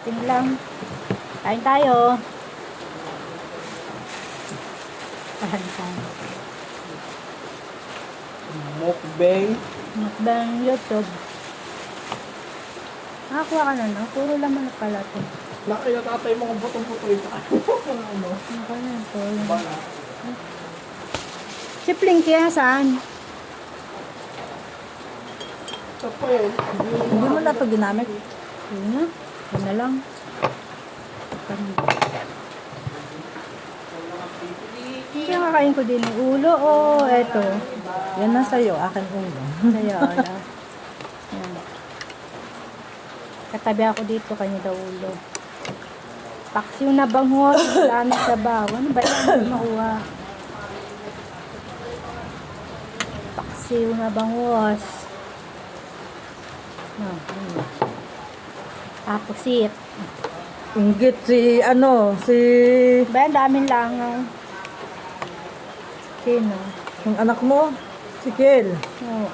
Ting lang. Kain tayo. Kain tayo. Mukbang. Mukbang YouTube. Nakakuha ka na, no? Puro laman na pala ito. Nakaya tatay mga butong-buto ito. Ano? Ano na ito? Bala. Sipling kaya saan? Ito pa eh. Hindi mo na ito ginamit. Yun na. Yun na lang. Hindi ang kakain ko din yung ulo o eto. Yan na sa'yo, akin ulo. Kaya wala. Yan. Katabi ako dito, kanya daw ulo. Paksiw na banghos, dami sa bawa. Ano ba yan? Makuha. Paksiw na banghos. No, ano. Tapos it. Inggit si, si Ba yan, daming langaw. Sino? yung anak mo, si Kel. Oo.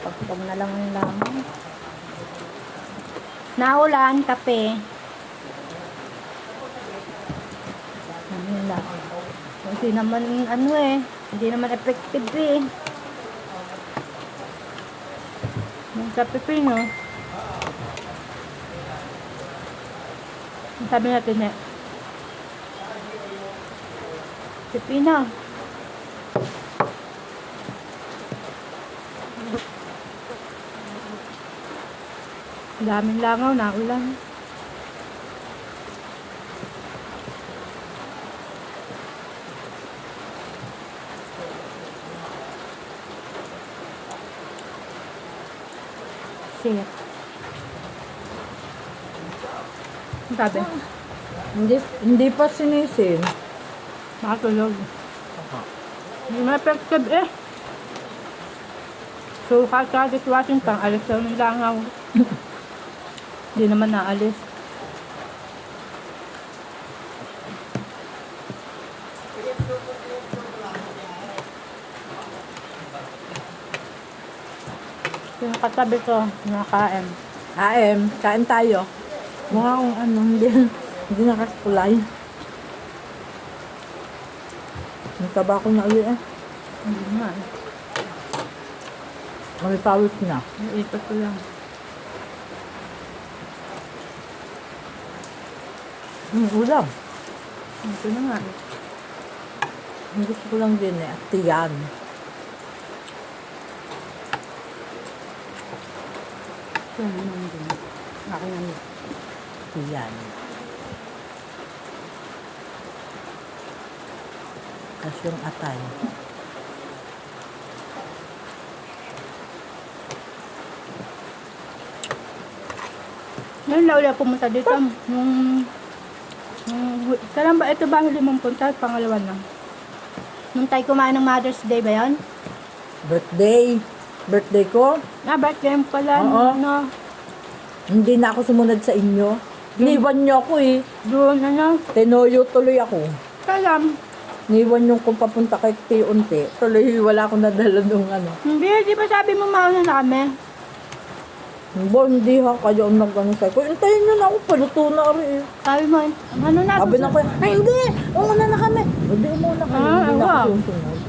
Pagpag na lang ang langaw. Naulan, kape. Ano lang. Hindi naman, hindi naman effective eh. Yung kape no? Ang sabi natin eh. Pipino. Daming langaw, naulan. Shit. Ang sabi? Hindi pa sinisin. Makatulog. Hindi na effective eh. So, kakadis Washington, alis daw ng langaw. Hindi naman naalis. Yung katabi ko, nakain. Kain tayo. Mukha kong hindi nakaskulay. Nagtaba ko na ulit eh. Hindi naman. Malipawit na. Iikot ko lang. Ulam. Ito na nga. Ang gusto ko lang din eh, tiyan. Ito naman din. Akin naman. Tiyan. Tapos yung atay. Ngayon lang ulit pumunta dito. Kailan ba? Ito ba ang limang punta? Pangalawa na. Nung tayo kumain ng Mother's Day ba yan? Birthday ko. Birthday mo pala. Oo. No, Hindi na ako sumunod sa inyo. Niwan niyo ako eh. doon, Tenoyo tuloy ako. Kalam. Niwan yung kung papunta kay Unti. Tuloy wala akong nadala nung Hindi, di ba sabi mo mauna na kami? Hindi ha, kayo ang nag-ano sa'yo. Kung intayin nyo na ako, paluto na rin eh. Sabi mo, ano na? Sabi na ko, ay hindi! Umuna na kami! Hindi, umuna kami. Hindi na ako susunod.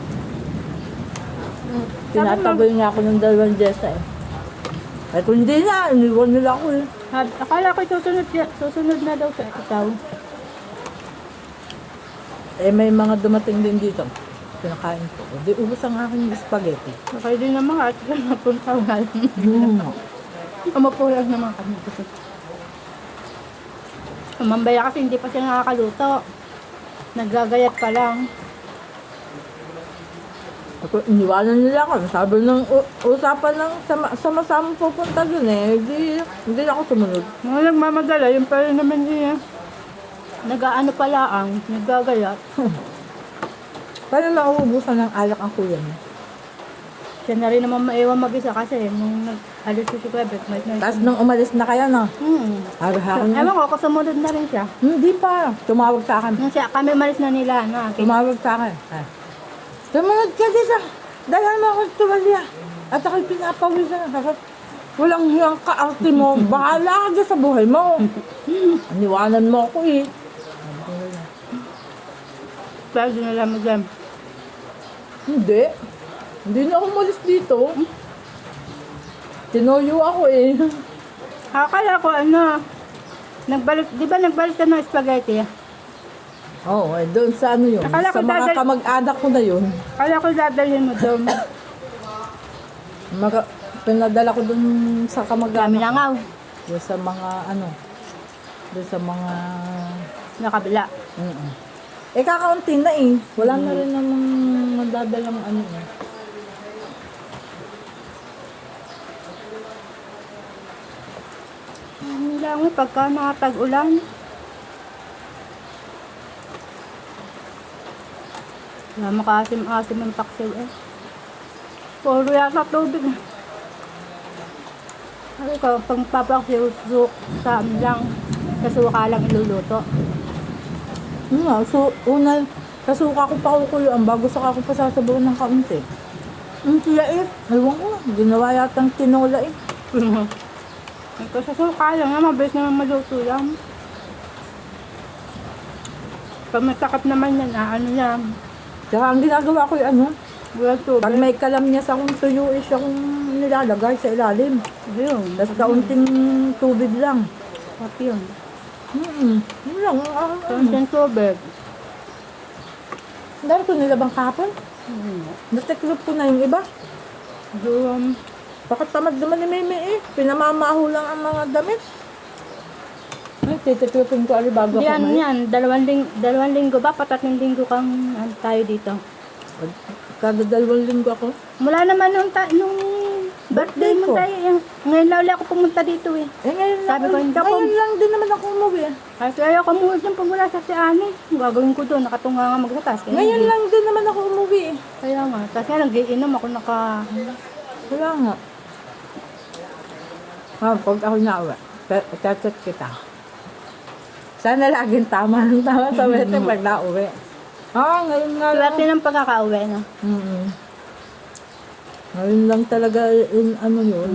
Tinataboy nga ako ng 2 Jessa eh. Ay kung hindi na, iniwan nila ako eh. Akala ko susunod na daw sa ikaw. Eh may mga dumating din dito. Pinakain ko. Di ubos ang aking spaghetti. Okay din naman kahit ka napunta nga. Umupo lang naman kami. Umambaya kasi hindi pa siya nakakaluto. Naggagayat pa lang. Ako, iniwanan nila ako. Sabi ng usapan ng sama-sama pupunta dun eh. Hindi na ako sumunod. Mga nagmamadala, yung pa rin naman niya. Nag-aano pala ang, naggagayat. Paano nauubusan ng alak ang kuya niya? Siya na rin naman maiwan mag-isa kasi nung nag-alis ko si Quebec, may Tapos nung umalis na kayo na, haro-haro niya. Ewan ko, kasamunod na rin siya. Hindi pa. Tumawag sa akin. Nung kami malis na nila, Tumawag sa akin. Ay. Sumunod ka dito. Dalhan mo ako sa tuwalya. At ako'y pinapawisan. Walang hiyang kaarte mo. Bahala ka dyan sa buhay mo. Aniwanan mo ako eh. Pero dinala mo dyan. Hindi. Hindi na ako umalis dito. Tinoyo ako eh. Akala ko nagbalik, di ba nagbalik ka ng spaghetti? Oo, eh, doon sa ano yun. Akala ko Sa mga dadal- kamag-anak ko na yun. Akala ko dadalhin mo doon. Pinadala ko doon sa Dami kamag-anak. langaw. Doon sa mga ano. Doon sa mga... Nakabila. Eh, kakaunti na eh. Wala na rin namang madadalang ano eh. Ang langoy pagka nakatag-ulan. Wala makasim-asim ang paksiw eh. Puro yata tubig. Ano ka, pang papaksiw sa amin lang. Sa suka lang iluluto. So, una, kasuka ko pa kukuluan bago saka ko pa sasabawan ng kaunti. Sila eh. Ewan ko, ginawa yatang tinola eh. Ito sa suka lang, mabilis naman maluto yan. Pag matakap naman yan, ano yan, Kaya ang ginagawa ko yung ano, wala tubig. pag may kalamnyas akong tuyo, siya akong nilalagay sa ilalim. Ayun, Tapos kaunting tubig lang. happy yun. Yun lang. Konting tubig. Ang dami ko nilabang kahapon. Nateklop ko na yung iba. Doon, Bakit tamad naman ni Meme eh. Pinamamaho lang ang mga damit. Ay, titiklopin ko bago ako yan, may. yan, dalawang linggo ba? Patatlong linggo kang tayo dito. Kada 2 linggo ako. Mula naman nung birthday mo ko. tayo. Ngayon lang ulit ako pumunta dito eh. Eh ngayon lang, Sabi ko, hindi ako- ngayon lang din naman ako umuwi. Kasi ayaw ko umuwi dyan pag wala sa si Ani. Ang gagawin ko doon, nakatunga nga magsatas. Kaya Ngayon hindi. lang din naman ako umuwi. Kaya nga, kasi nag-iinom ako Wala nga. Pag ako nauwi, chat kita. Sana laging tama ng tama sa wete pag nauwi. Ngayon nga lang. Swerte ng pagkakauwi, no? Ngayon lang talaga yung ano yun.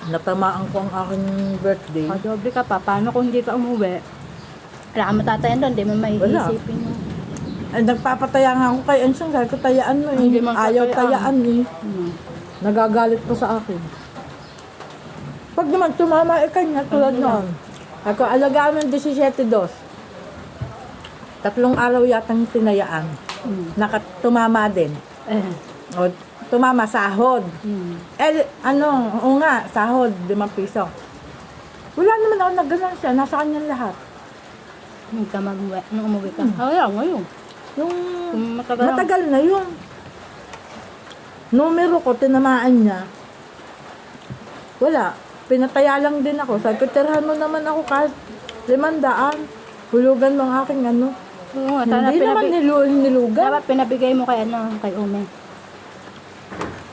Natamaan ko ang aking birthday. Kadoble ka pa, paano kung hindi ka umuwi? Wala ka matatayan doon, hindi mo maiisipin mo. Ay, nagpapataya nga ako kay Ensyong. Sabi ko, tayaan mo eh. Hindi man Ayaw tatayaan. tayaan eh. Nagagalit pa sa akin. Pag naman tumama eh kanya, tulad noon. Ako, alagaan mo yung 17-2. 3 araw yatang tinayaan. Nakatumama din. O, tumama, sahod. Oo nga, sahod, 5 piso. Wala naman ako nagganon siya. Nasa kanya lahat. Hindi ka mag-uwi, nung umuwi ka. Ayaw, ngayon. Yung Kung matagal, matagal na yun. Numero ko, tinamaan niya. Wala. Pinataya lang din ako. Sabi ko, tirahan mo naman ako kahit 500. Hulugan mo ang aking ano. Oo nga, sana Hindi naman nilugan. dapat pinabigay mo kay kay Ume.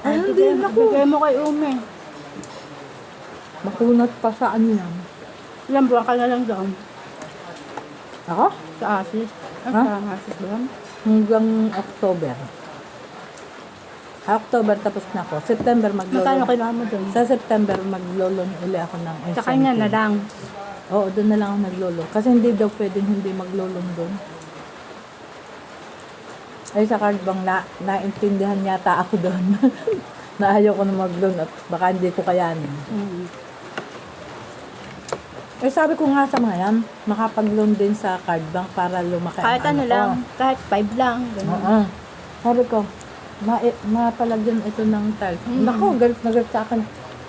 Ay, hindi ako. Bigay mo kay Ume. Makunat pa sa ano yan. Ilang buwan ka na lang doon. Ako? Sa Asis. Ha? Sa Asis doon. Hanggang October. October tapos na ako. September Magkano maglolo. kinuha mo doon? Sa September maglolo uli ako ng Sa kanya na lang. Oo, doon na lang ako naglolo. Kasi hindi daw pwedeng hindi maglolong doon. Ay, sa card bang naintindihan yata ako doon. Na ayaw ko na mag-loan at baka hindi ko kayanin. Eh, sabi ko nga sa mga yan, makapag-loan din sa card bank para lumaki Kahit ang ano ko. lang. Kahit 5 lang. Ganun. Oo. Sabi ko, mapalagyan ito ng tiles. Naku, galit na galit sa akin.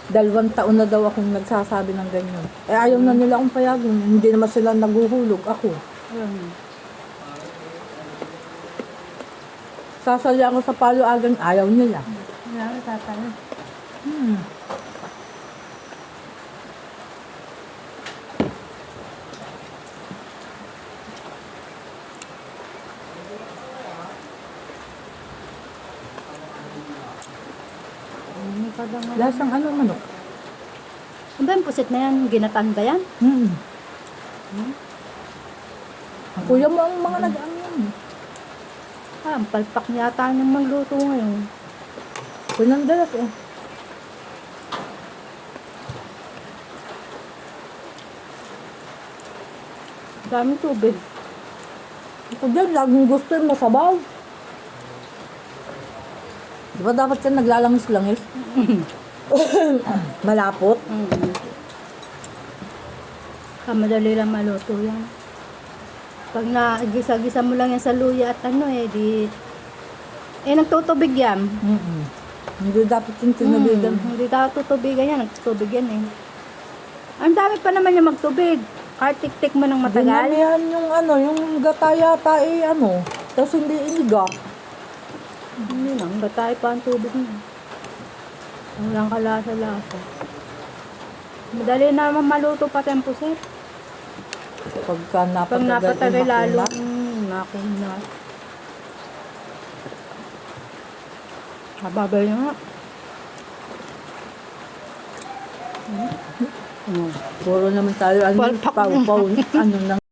2 taon na daw akong nagsasabi ng ganyan. Eh, ayaw na nila akong payagan. Hindi naman sila naguhulog. Ako. Ayun. Sasali ako sa paluagan. Ayaw nila. Wala ka tatalo. Lasang ano manok? Ano ba yung pusit na yan? Ginatan ba yan? Ang kuya mo ang mga nag-ano yan. Ang palpak yata niyang magluto ngayon. Kunang dalas eh. Daming tubig. Ako dyan, laging gusto yung masabaw. Di ba dapat yan naglalangis-langis? Malapot. Madali lang maluto yan. Pag nagisa-gisa mo lang yan sa luya at nagtutubig yan. Hindi dapat yung tinabigan. Hindi dapat tutubigan yan. Nagtutubig yan eh. Ang dami pa naman yung magtubig. Kahit tik-tik mo ng matagal. Dinamihan yung gata yata tapos hindi iniga. Hindi lang. Batay pa ang tubig niya. Walang kalasa-lasa. Madali naman maluto pa tempo, sir. Pag Pag napatagal lalo. Makina. Kababay nga. Puro naman tayo, Palpak. pau-pau,